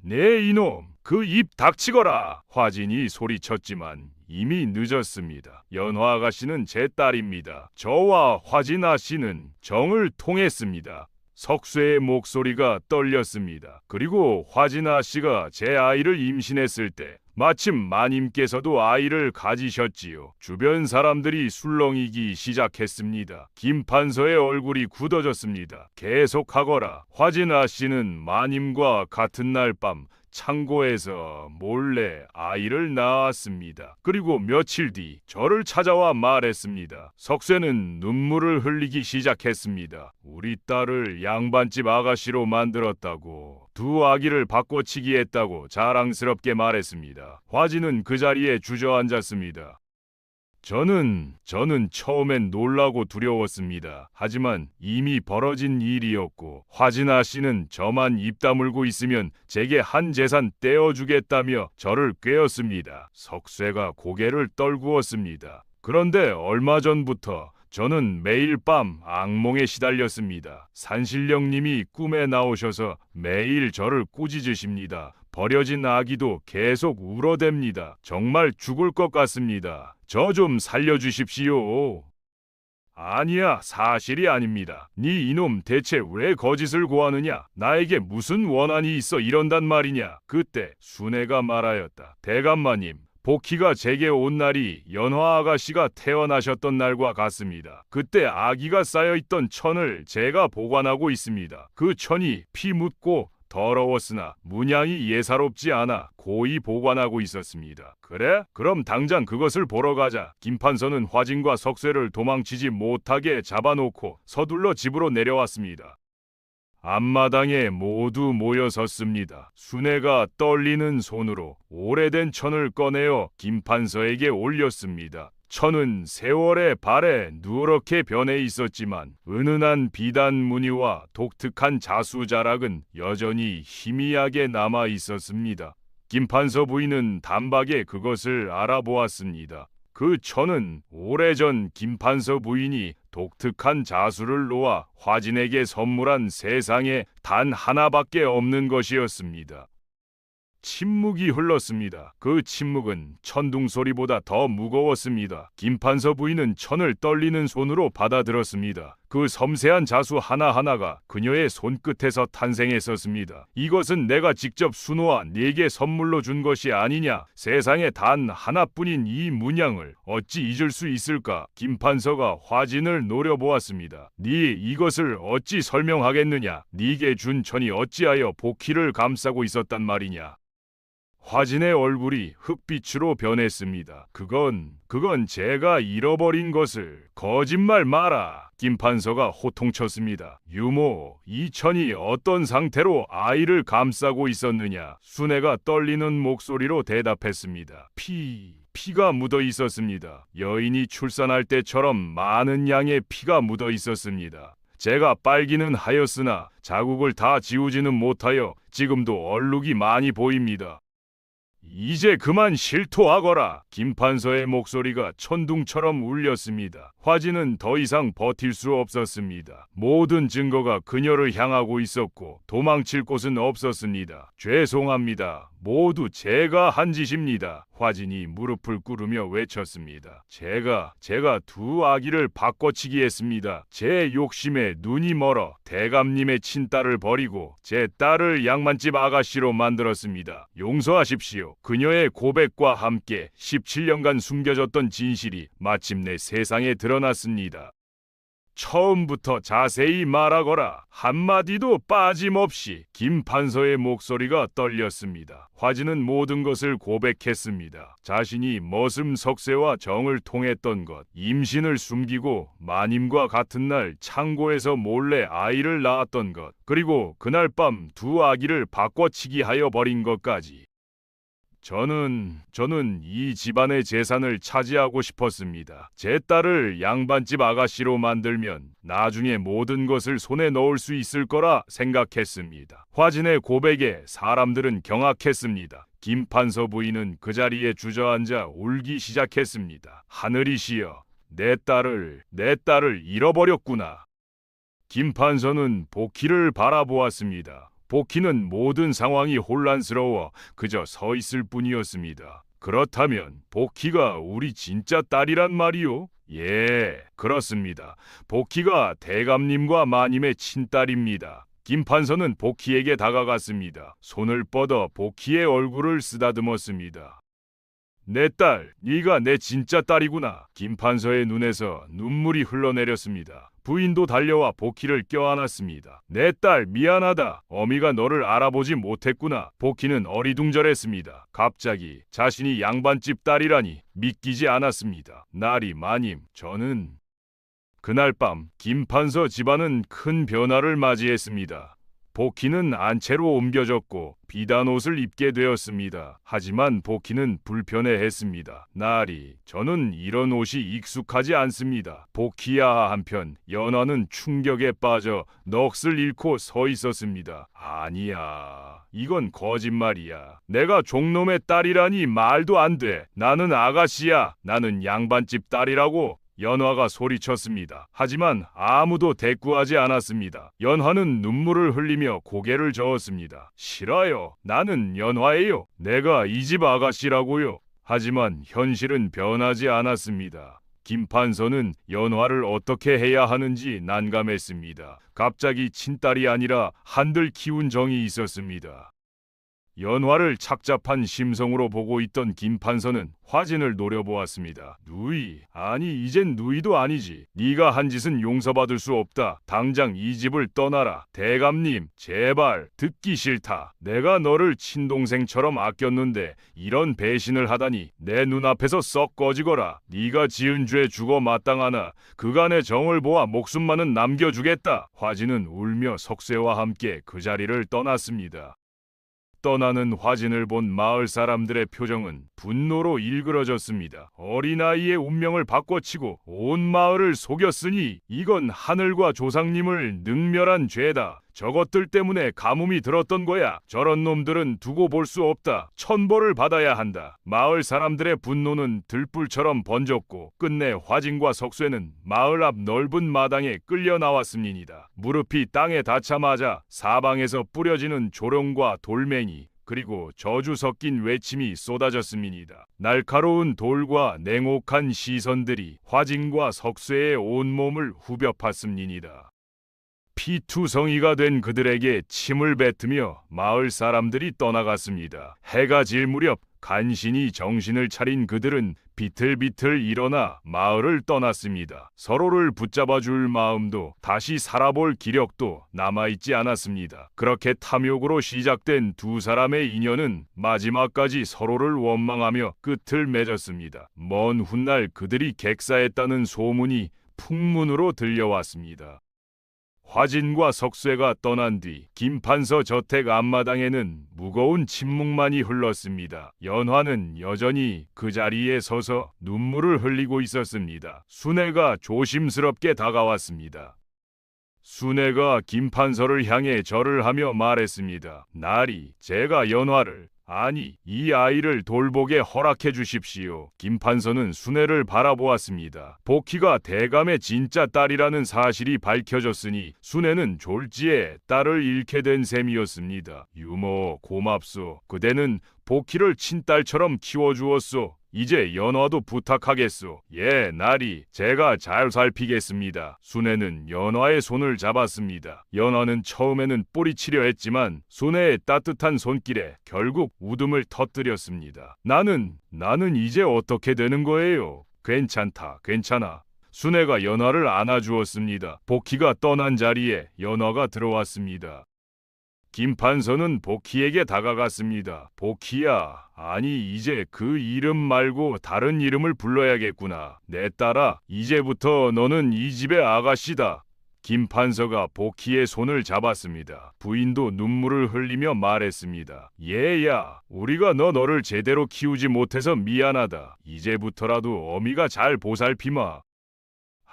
네 이놈, 그 입 닥치거라. 화진이 소리쳤지만 이미 늦었습니다. 연화 아가씨는 제 딸입니다. 저와 화진 아씨는 정을 통했습니다. 석쇠의 목소리가 떨렸습니다. 그리고 화진 아씨가 제 아이를 임신했을 때 마침 마님께서도 아이를 가지셨지요. 주변 사람들이 술렁이기 시작했습니다. 김판서의 얼굴이 굳어졌습니다. 계속하거라. 화진 아씨는 마님과 같은 날 밤 창고에서 몰래 아이를 낳았습니다. 그리고 며칠 뒤 저를 찾아와 말했습니다. 석쇠는 눈물을 흘리기 시작했습니다. 우리 딸을 양반집 아가씨로 만들었다고, 두 아기를 바꿔치기 했다고 자랑스럽게 말했습니다. 화진은 그 자리에 주저앉았습니다. 저는 처음엔 놀라고 두려웠습니다. 하지만 이미 벌어진 일이었고 화진 아씨는 저만 입 다물고 있으면 제게 한 재산 떼어주겠다며 저를 꾀었습니다. 석쇠가 고개를 떨구었습니다. 그런데 얼마 전부터 저는 매일 밤 악몽에 시달렸습니다. 산신령님이 꿈에 나오셔서 매일 저를 꾸짖으십니다. 버려진 아기도 계속 울어댑니다. 정말 죽을 것 같습니다. 저 좀 살려주십시오. 아니야, 사실이 아닙니다. 네 이놈 대체 왜 거짓을 고하느냐? 나에게 무슨 원한이 있어 이런단 말이냐? 그때 순애가 말하였다. 대감마님, 복희가 제게 온 날이 연화 아가씨가 태어나셨던 날과 같습니다. 그때 아기가 쌓여있던 천을 제가 보관하고 있습니다. 그 천이 피 묻고 더러웠으나 문양이 예사롭지 않아 고이 보관하고 있었습니다. 그래? 그럼 당장 그것을 보러 가자. 김판서는 화진과 석쇠를 도망치지 못하게 잡아놓고 서둘러 집으로 내려왔습니다. 앞마당에 모두 모여섰습니다. 순애가 떨리는 손으로 오래된 천을 꺼내어 김판서에게 올렸습니다. 천은 세월의 발에 누렇게 변해 있었지만 은은한 비단 무늬와 독특한 자수 자락은 여전히 희미하게 남아 있었습니다. 김판서 부인은 단박에 그것을 알아보았습니다. 그 천은 오래전 김판서 부인이 독특한 자수를 놓아 화진에게 선물한 세상에 단 하나밖에 없는 것이었습니다. 침묵이 흘렀습니다. 그 침묵은 천둥 소리보다 더 무거웠습니다. 김판서 부인은 천을 떨리는 손으로 받아들었습니다. 그 섬세한 자수 하나하나가 그녀의 손끝에서 탄생했었습니다. 이것은 내가 직접 수놓아 네게 선물로 준 것이 아니냐? 세상에 단 하나뿐인 이 문양을 어찌 잊을 수 있을까? 김판서가 화진을 노려보았습니다. 네 이것을 어찌 설명하겠느냐? 네게 준 천이 어찌하여 복희를 감싸고 있었단 말이냐? 화진의 얼굴이 흑빛으로 변했습니다. 그건 제가 잃어버린 것을. 거짓말 마라. 김판서가 호통쳤습니다. 유모, 이 천이 어떤 상태로 아이를 감싸고 있었느냐? 순애가 떨리는 목소리로 대답했습니다. 피가 묻어 있었습니다. 여인이 출산할 때처럼 많은 양의 피가 묻어 있었습니다. 제가 빨기는 하였으나 자국을 다 지우지는 못하여 지금도 얼룩이 많이 보입니다. 이제 그만 실토하거라. 김판서의 목소리가 천둥처럼 울렸습니다. 화진은 더 이상 버틸 수 없었습니다. 모든 증거가 그녀를 향하고 있었고 도망칠 곳은 없었습니다. 죄송합니다. 모두 제가 한 짓입니다. 화진이 무릎을 꿇으며 외쳤습니다. 제가 두 아기를 바꿔치기 했습니다. 제 욕심에 눈이 멀어 대감님의 친딸을 버리고 제 딸을 양반집 아가씨로 만들었습니다. 용서하십시오. 그녀의 고백과 함께 17년간 숨겨졌던 진실이 마침내 세상에 드러났습니다. 처음부터 자세히 말하거라. 한마디도 빠짐없이 김판서의 목소리가 떨렸습니다. 화진은 모든 것을 고백했습니다. 자신이 머슴 석쇠와 정을 통했던 것, 임신을 숨기고 마님과 같은 날 창고에서 몰래 아이를 낳았던 것, 그리고 그날 밤 두 아기를 바꿔치기 하여 버린 것까지. 저는 이 집안의 재산을 차지하고 싶었습니다. 제 딸을 양반집 아가씨로 만들면 나중에 모든 것을 손에 넣을 수 있을 거라 생각했습니다. 화진의 고백에 사람들은 경악했습니다. 김판서 부인은 그 자리에 주저앉아 울기 시작했습니다. 하늘이시여, 내 딸을 잃어버렸구나. 김판서는 복희를 바라보았습니다. 복희는 모든 상황이 혼란스러워 그저 서 있을 뿐이었습니다. 그렇다면 복희가 우리 진짜 딸이란 말이요? 예, 그렇습니다. 복희가 대감님과 마님의 친딸입니다. 김판서는 복희에게 다가갔습니다. 손을 뻗어 복희의 얼굴을 쓰다듬었습니다. 내 딸, 네가 내 진짜 딸이구나. 김판서의 눈에서 눈물이 흘러내렸습니다. 부인도 달려와 복희를 껴안았습니다. 내 딸, 미안하다. 어미가 너를 알아보지 못했구나. 복희는 어리둥절했습니다. 갑자기 자신이 양반집 딸이라니 믿기지 않았습니다. 나리 마님, 저는... 그날 밤 김판서 집안은 큰 변화를 맞이했습니다. 복희는 안채로 옮겨졌고 비단 옷을 입게 되었습니다. 하지만 복희는 불편해했습니다. 나리, 저는 이런 옷이 익숙하지 않습니다. 복희야 한편 연화는 충격에 빠져 넋을 잃고 서 있었습니다. 아니야, 이건 거짓말이야. 내가 종놈의 딸이라니 말도 안 돼. 나는 아가씨야. 나는 양반집 딸이라고. 연화가 소리쳤습니다. 하지만 아무도 대꾸하지 않았습니다. 연화는 눈물을 흘리며 고개를 저었습니다. 싫어요. 나는 연화예요. 내가 이 집 아가씨라고요. 하지만 현실은 변하지 않았습니다. 김판서는 연화를 어떻게 해야 하는지 난감했습니다. 갑자기 친딸이 아니라 한들 키운 정이 있었습니다. 연화를 착잡한 심성으로 보고 있던 김판서는 화진을 노려보았습니다. 누이, 아니 이젠 누이도 아니지. 네가 한 짓은 용서받을 수 없다. 당장 이 집을 떠나라. 대감님, 제발, 듣기 싫다. 내가 너를 친동생처럼 아꼈는데 이런 배신을 하다니. 내 눈앞에서 썩 꺼지거라. 네가 지은 죄 죽어 마땅하나 그간의 정을 보아 목숨만은 남겨주겠다. 화진은 울며 석쇠와 함께 그 자리를 떠났습니다. 떠나는 화진을 본 마을 사람들의 표정은 분노로 일그러졌습니다. 어린아이의 운명을 바꿔치고 온 마을을 속였으니 이건 하늘과 조상님을 능멸한 죄다. 저것들 때문에 가뭄이 들었던 거야. 저런 놈들은 두고 볼 수 없다. 천벌을 받아야 한다. 마을 사람들의 분노는 들불처럼 번졌고 끝내 화진과 석쇠는 마을 앞 넓은 마당에 끌려 나왔음니다. 무릎이 땅에 닿자마자 사방에서 뿌려지는 조롱과 돌멩이 그리고 저주 섞인 외침이 쏟아졌음니다. 날카로운 돌과 냉혹한 시선들이 화진과 석쇠의 온몸을 후벼 팠음니다. 피투성이가 된 그들에게 침을 뱉으며 마을 사람들이 떠나갔습니다. 해가 질 무렵 간신히 정신을 차린 그들은 비틀비틀 일어나 마을을 떠났습니다. 서로를 붙잡아 줄 마음도 다시 살아볼 기력도 남아있지 않았습니다. 그렇게 탐욕으로 시작된 두 사람의 인연은 마지막까지 서로를 원망하며 끝을 맺었습니다. 먼 훗날 그들이 객사했다는 소문이 풍문으로 들려왔습니다. 화진과 석쇠가 떠난 뒤 김판서 저택 앞마당에는 무거운 침묵만이 흘렀습니다. 연화는 여전히 그 자리에 서서 눈물을 흘리고 있었습니다. 순애가 조심스럽게 다가왔습니다. 순애가 김판서를 향해 절을 하며 말했습니다. 나리, 제가 연화를, 아니, 이 아이를 돌보게 허락해 주십시오. 김판서는 순애를 바라보았습니다. 복희가 대감의 진짜 딸이라는 사실이 밝혀졌으니 순애는 졸지에 딸을 잃게 된 셈이었습니다. 유모, 고맙소. 그대는 복희를 친딸처럼 키워주었소. 이제 연화도 부탁하겠소. 예, 나리, 제가 잘 살피겠습니다. 순애는 연화의 손을 잡았습니다. 연화는 처음에는 뿌리치려 했지만 순애의 따뜻한 손길에 결국 웃음을 터뜨렸습니다. 나는 이제 어떻게 되는 거예요? 괜찮다, 괜찮아. 순애가 연화를 안아주었습니다. 복희가 떠난 자리에 연화가 들어왔습니다. 김판서는 복희에게 다가갔습니다. 복희야, 아니 이제 그 이름 말고 다른 이름을 불러야겠구나. 내 딸아, 이제부터 너는 이 집의 아가씨다. 김판서가 복희의 손을 잡았습니다. 부인도 눈물을 흘리며 말했습니다. 얘야, 우리가 너를 제대로 키우지 못해서 미안하다. 이제부터라도 어미가 잘 보살피마.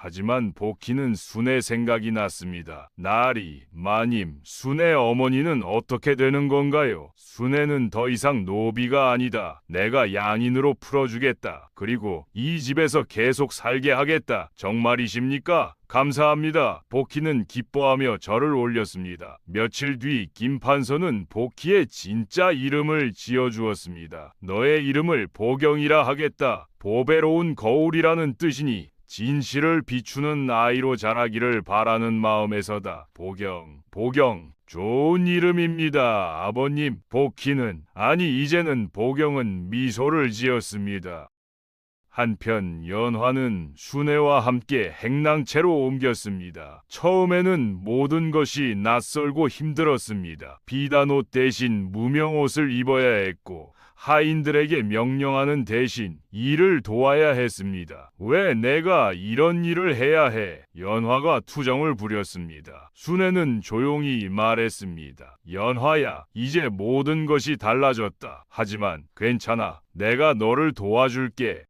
하지만 복희는 순애 생각이 났습니다. 나리, 마님, 순애 어머니는 어떻게 되는 건가요? 순애는 더 이상 노비가 아니다. 내가 양인으로 풀어주겠다. 그리고 이 집에서 계속 살게 하겠다. 정말이십니까? 감사합니다. 복희는 기뻐하며 절을 올렸습니다. 며칠 뒤 김판서는 복희의 진짜 이름을 지어주었습니다. 너의 이름을 보경이라 하겠다. 보배로운 거울이라는 뜻이니 진실을 비추는 아이로 자라기를 바라는 마음에서다. 보경, 좋은 이름입니다. 아버님, 복희는, 아니 이제는 보경은 미소를 지었습니다. 한편 연화는 순애와 함께 행랑채로 옮겼습니다. 처음에는 모든 것이 낯설고 힘들었습니다. 비단옷 대신 무명옷을 입어야 했고 하인들에게 명령하는 대신 일을 도와야 했습니다. 왜 내가 이런 일을 해야 해? 연화가 투정을 부렸습니다. 순애는 조용히 말했습니다. 연화야, 이제 모든 것이 달라졌다. 하지만 괜찮아. 내가 너를 도와줄게.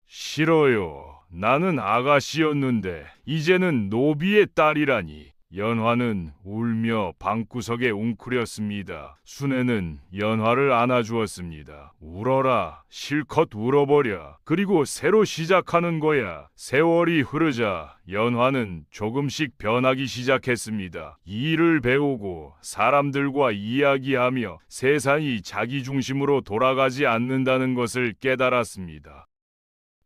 싫어요. 나는 아가씨였는데 이제는 노비의 딸이라니. 연화는 울며 방구석에 웅크렸습니다. 순애는 연화를 안아주었습니다. 울어라. 실컷 울어버려. 그리고 새로 시작하는 거야. 세월이 흐르자 연화는 조금씩 변하기 시작했습니다. 일을 배우고 사람들과 이야기하며 세상이 자기 중심으로 돌아가지 않는다는 것을 깨달았습니다.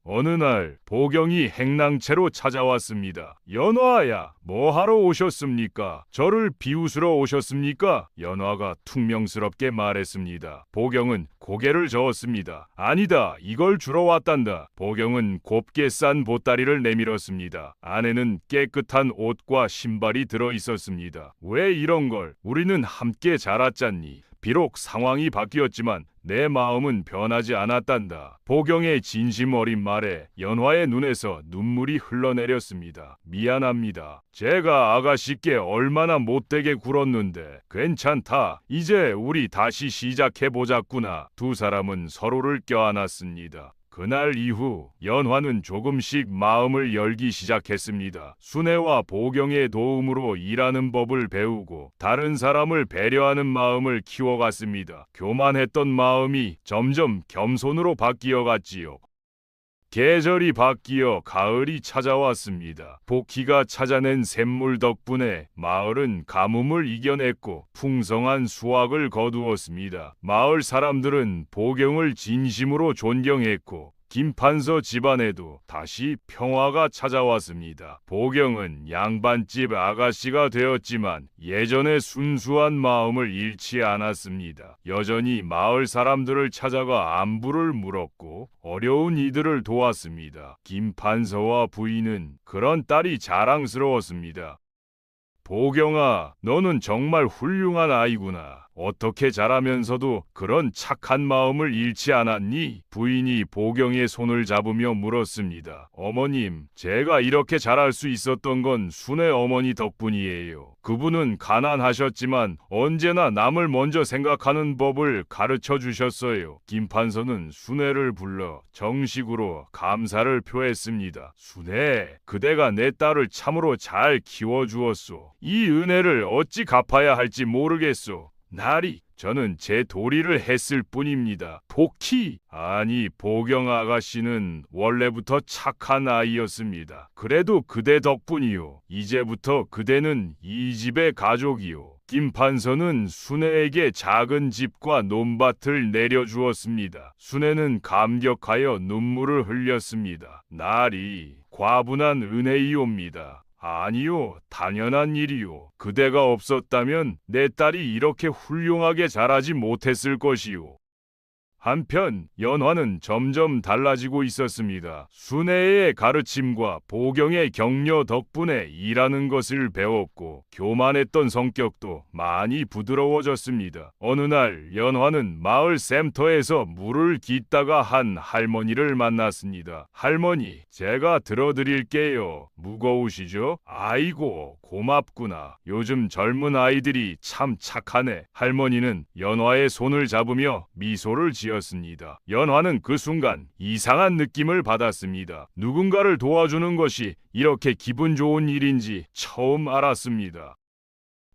어느 날 보경이 행랑채로 찾아왔습니다. 연화야, 뭐하러 오셨습니까? 저를 비웃으러 오셨습니까? 연화가 퉁명스럽게 말했습니다. 보경은 고개를 저었습니다. 아니다, 이걸 주러 왔단다. 보경은 곱게 싼 보따리를 내밀었습니다. 안에는 깨끗한 옷과 신발이 들어 있었습니다. 왜 이런 걸? 우리는 함께 자랐잖니. 비록 상황이 바뀌었지만 내 마음은 변하지 않았단다. 보경의 진심 어린 말에 연화의 눈에서 눈물이 흘러내렸습니다. 미안합니다. 제가 아가씨께 얼마나 못되게 굴었는데. 괜찮다. 이제 우리 다시 시작해보자꾸나. 두 사람은 서로를 껴안았습니다. 그날 이후 연화는 조금씩 마음을 열기 시작했습니다. 순애와 보경의 도움으로 일하는 법을 배우고 다른 사람을 배려하는 마음을 키워갔습니다. 교만했던 마음이 점점 겸손으로 바뀌어갔지요. 계절이 바뀌어 가을이 찾아왔습니다. 복희가 찾아낸 샘물 덕분에 마을은 가뭄을 이겨냈고 풍성한 수확을 거두었습니다. 마을 사람들은 보경을 진심으로 존경했고 김판서 집안에도 다시 평화가 찾아왔습니다. 보경은 양반집 아가씨가 되었지만 예전의 순수한 마음을 잃지 않았습니다. 여전히 마을 사람들을 찾아가 안부를 물었고 어려운 이들을 도왔습니다. 김판서와 부인은 그런 딸이 자랑스러웠습니다. 보경아, 너는 정말 훌륭한 아이구나. 어떻게 자라면서도 그런 착한 마음을 잃지 않았니? 부인이 보경의 손을 잡으며 물었습니다. 어머님, 제가 이렇게 자랄 수 있었던 건 순애 어머니 덕분이에요. 그분은 가난하셨지만 언제나 남을 먼저 생각하는 법을 가르쳐 주셨어요. 김판서는 순애를 불러 정식으로 감사를 표했습니다. 순애, 그대가 내 딸을 참으로 잘 키워주었소. 이 은혜를 어찌 갚아야 할지 모르겠소. 나리, 저는 제 도리를 했을 뿐입니다. 복희, 아니 보경 아가씨는 원래부터 착한 아이였습니다. 그래도 그대 덕분이요. 이제부터 그대는 이 집의 가족이요. 김판서는 순애에게 작은 집과 논밭을 내려주었습니다. 순애는 감격하여 눈물을 흘렸습니다. 나리, 과분한 은혜이옵니다. 아니요, 당연한 일이요. 그대가 없었다면 내 딸이 이렇게 훌륭하게 자라지 못했을 것이요. 한편 연화는 점점 달라지고 있었습니다. 순애의 가르침과 보경의 격려 덕분에 일하는 것을 배웠고 교만했던 성격도 많이 부드러워졌습니다. 어느 날 연화는 마을 샘터에서 물을 깃다가 한 할머니를 만났습니다. 할머니, 제가 들어드릴게요. 무거우시죠? 아이고, 고맙구나. 요즘 젊은 아이들이 참 착하네. 할머니는 연화의 손을 잡으며 미소를 지었습니다. 연화는 그 순간 이상한 느낌을 받았습니다. 누군가를 도와주는 것이 이렇게 기분 좋은 일인지 처음 알았습니다.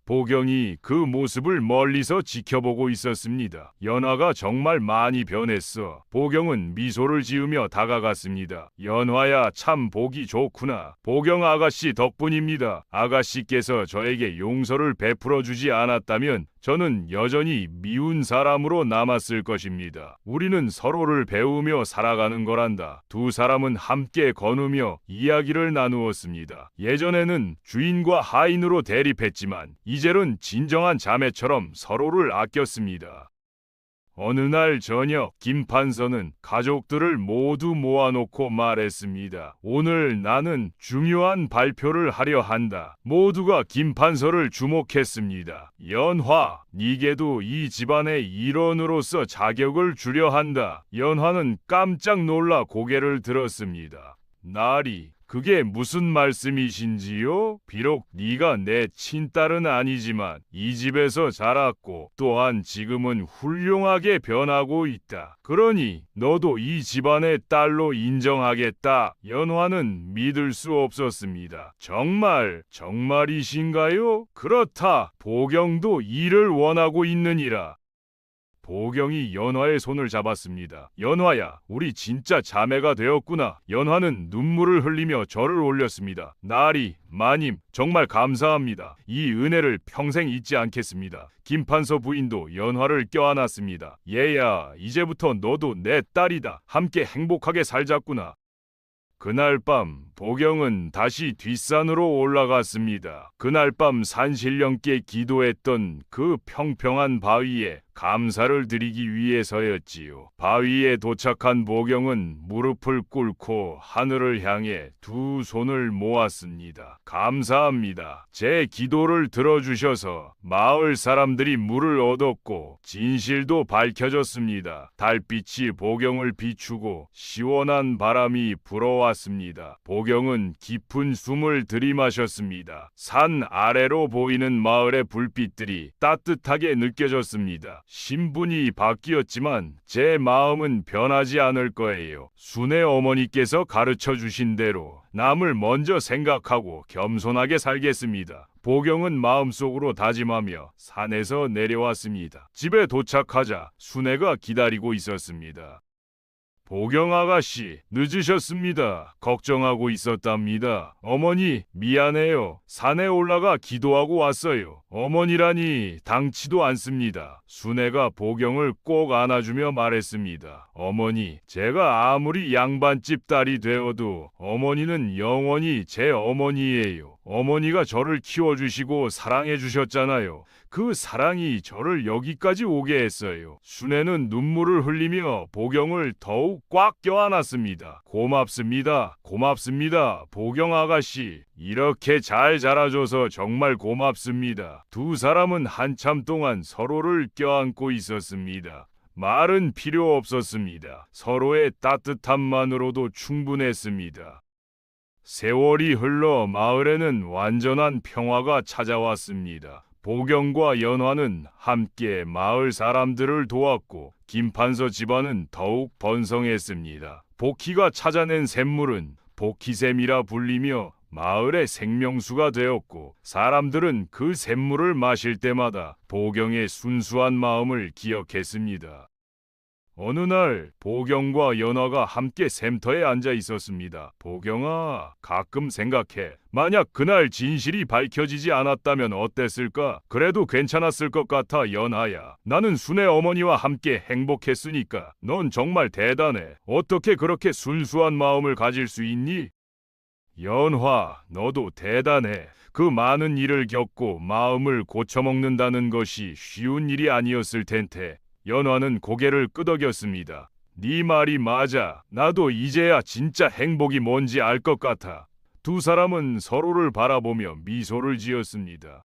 보경이 그 모습을 멀리서 지켜보고 있었습니다. 연화가 정말 많이 변했어. 보경은 미소를 지으며 다가갔습니다. 연화야, 참 보기 좋구나. 보경 아가씨 덕분입니다. 아가씨께서 저에게 용서를 베풀어 주지 않았다면 저는 여전히 미운 사람으로 남았을 것입니다. 우리는 서로를 배우며 살아가는 거란다. 두 사람은 함께 거누며 이야기를 나누었습니다. 예전에는 주인과 하인으로 대립했지만 이제는 진정한 자매처럼 서로를 아꼈습니다. 어느 날 저녁 김판서는 가족들을 모두 모아놓고 말했습니다. 오늘 나는 중요한 발표를 하려 한다. 모두가 김판서를 주목했습니다. 연화, 니게도 이 집안의 일원으로서 자격을 주려 한다. 연화는 깜짝 놀라 고개를 들었습니다. 나리, 그게 무슨 말씀이신지요? 비록 네가 내 친딸은 아니지만 이 집에서 자랐고 또한 지금은 훌륭하게 변하고 있다. 그러니 너도 이 집안의 딸로 인정하겠다. 연화는 믿을 수 없었습니다. 정말이신가요? 그렇다. 보경도 이를 원하고 있느니라. 보경이 연화의 손을 잡았습니다. 연화야, 우리 진짜 자매가 되었구나. 연화는 눈물을 흘리며 절을 올렸습니다. 나리, 마님, 정말 감사합니다. 이 은혜를 평생 잊지 않겠습니다. 김판서 부인도 연화를 껴안았습니다. 얘야, 이제부터 너도 내 딸이다. 함께 행복하게 살자꾸나. 그날 밤 보경은 다시 뒷산으로 올라갔습니다. 그날 밤 산신령께 기도했던 그 평평한 바위에 감사를 드리기 위해서였지요. 바위에 도착한 보경은 무릎을 꿇고 하늘을 향해 두 손을 모았습니다. 감사합니다. 제 기도를 들어주셔서 마을 사람들이 물을 얻었고 진실도 밝혀졌습니다. 달빛이 보경을 비추고 시원한 바람이 불어왔습니다. 보경은 깊은 숨을 들이마셨습니다. 산 아래로 보이는 마을의 불빛들이 따뜻하게 느껴졌습니다. 신분이 바뀌었지만 제 마음은 변하지 않을 거예요. 순애 어머니께서 가르쳐 주신 대로 남을 먼저 생각하고 겸손하게 살겠습니다. 보경은 마음속으로 다짐하며 산에서 내려왔습니다. 집에 도착하자 순애가 기다리고 있었습니다. 보경 아가씨, 늦으셨습니다. 걱정하고 있었답니다. 어머니, 미안해요. 산에 올라가 기도하고 왔어요. 어머니라니 당치도 않습니다. 순애가 보경을 꼭 안아주며 말했습니다. 어머니, 제가 아무리 양반집 딸이 되어도 어머니는 영원히 제 어머니예요. 어머니가 저를 키워주시고 사랑해주셨잖아요. 그 사랑이 저를 여기까지 오게 했어요. 순애는 눈물을 흘리며 보경을 더욱 꽉 껴안았습니다. 고맙습니다. 보경 아가씨. 이렇게 잘 자라줘서 정말 고맙습니다. 두 사람은 한참 동안 서로를 껴안고 있었습니다. 말은 필요 없었습니다. 서로의 따뜻함만으로도 충분했습니다. 세월이 흘러 마을에는 완전한 평화가 찾아왔습니다. 보경과 연화는 함께 마을 사람들을 도왔고 김판서 집안은 더욱 번성했습니다. 복희가 찾아낸 샘물은 복희샘이라 불리며 마을의 생명수가 되었고 사람들은 그 샘물을 마실 때마다 보경의 순수한 마음을 기억했습니다. 어느 날 보경과 연화가 함께 샘터에 앉아 있었습니다. 보경아, 가끔 생각해. 만약 그날 진실이 밝혀지지 않았다면 어땠을까? 그래도 괜찮았을 것 같아, 연하야. 나는 순애 어머니와 함께 행복했으니까. 넌 정말 대단해. 어떻게 그렇게 순수한 마음을 가질 수 있니? 연화, 너도 대단해. 그 많은 일을 겪고 마음을 고쳐먹는다는 것이 쉬운 일이 아니었을 텐데. 연화는 고개를 끄덕였습니다. 네 말이 맞아. 나도 이제야 진짜 행복이 뭔지 알 것 같아. 두 사람은 서로를 바라보며 미소를 지었습니다.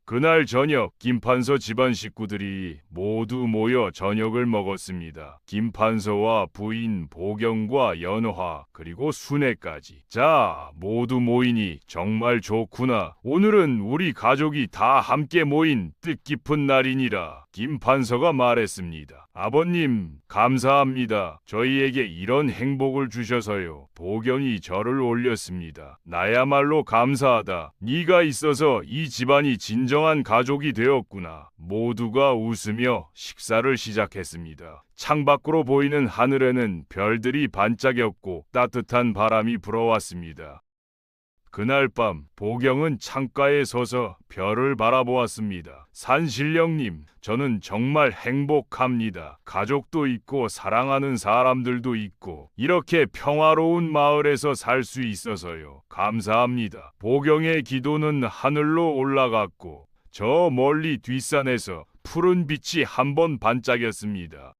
그날 저녁 김판서 집안 식구들이 모두 모여 저녁을 먹었습니다. 김판서와 부인 보경과 연화 그리고 순애까지. 자, 모두 모이니 정말 좋구나. 오늘은 우리 가족이 다 함께 모인 뜻깊은 날이니라. 김판서가 말했습니다. 아버님, 감사합니다. 저희에게 이런 행복을 주셔서요. 보경이 절을 올렸습니다. 나야말로 감사하다. 네가 있어서 이 집안이 진정한 가족이 되었구나. 모두가 웃으며 식사를 시작했습니다. 창밖으로 보이는 하늘에는 별들이 반짝였고 따뜻한 바람이 불어왔습니다. 그날 밤 보경은 창가에 서서 별을 바라보았습니다. 산신령님, 저는 정말 행복합니다. 가족도 있고 사랑하는 사람들도 있고 이렇게 평화로운 마을에서 살 수 있어서요. 감사합니다. 보경의 기도는 하늘로 올라갔고 저 멀리 뒷산에서 푸른 빛이 한번 반짝였습니다.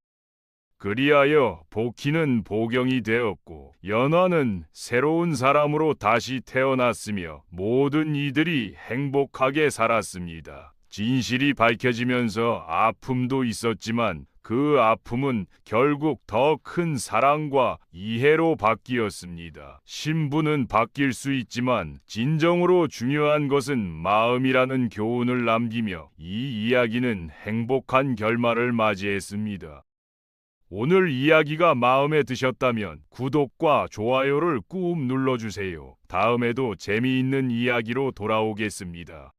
그리하여 복희는 보경이 되었고 연화는 새로운 사람으로 다시 태어났으며 모든 이들이 행복하게 살았습니다. 진실이 밝혀지면서 아픔도 있었지만 그 아픔은 결국 더 큰 사랑과 이해로 바뀌었습니다. 신부는 바뀔 수 있지만 진정으로 중요한 것은 마음이라는 교훈을 남기며 이 이야기는 행복한 결말을 맞이했습니다. 오늘 이야기가 마음에 드셨다면 구독과 좋아요를 꾹 눌러주세요. 다음에도 재미있는 이야기로 돌아오겠습니다.